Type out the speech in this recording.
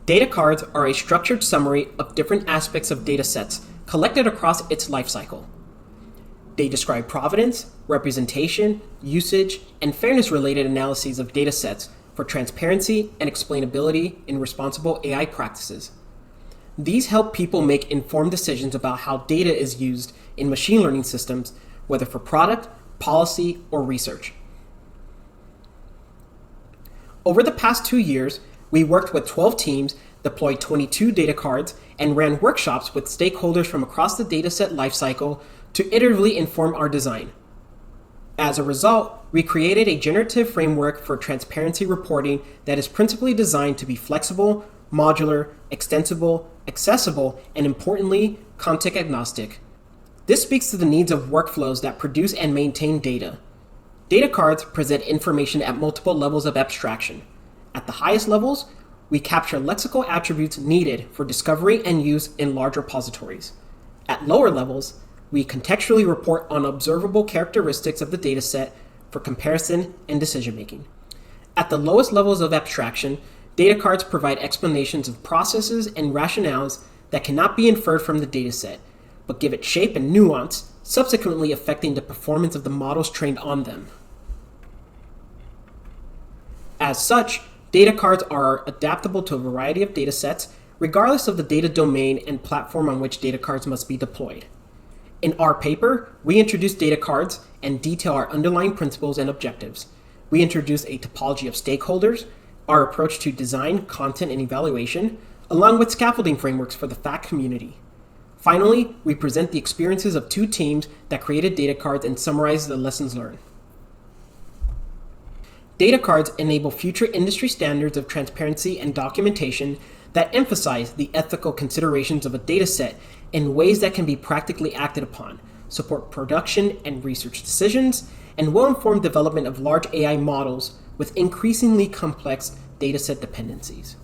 Data cards are a structured summary of different aspects of data sets collected across its lifecycle. They describe provenance, representation, usage, and fairness-related analyses of data sets for transparency and explainability in responsible AI practices. These help people make informed decisions about how data is used in machine learning systems, whether for product, policy, or research. Over the past 2 years, we worked with 12 teams, deployed 22 data cards, and ran workshops with stakeholders from across the dataset lifecycle to iteratively inform our design. As a result, we created a generative framework for transparency reporting that is principally designed to be flexible, modular, extensible, accessible, and importantly, context agnostic. This speaks to the needs of workflows that produce and maintain data. Data cards present information at multiple levels of abstraction. At the highest levels, we capture lexical attributes needed for discovery and use in large repositories. At lower levels, we contextually report on observable characteristics of the dataset for comparison and decision-making. At the lowest levels of abstraction, data cards provide explanations of processes and rationales that cannot be inferred from the dataset, but give it shape and nuance, subsequently affecting the performance of the models trained on them. As such, data cards are adaptable to a variety of datasets, regardless of the data domain and platform on which data cards must be deployed. In our paper, we introduce data cards and detail our underlying principles and objectives. We introduce a topology of stakeholders, our approach to design, content, and evaluation, along with scaffolding frameworks for the fact community. Finally, we present the experiences of 2 teams that created data cards and summarize the lessons learned. Data cards enable future industry standards of transparency and documentation that emphasize the ethical considerations of a dataset in ways that can be practically acted upon, support production and research decisions, and will inform development of large AI models with increasingly complex dataset dependencies.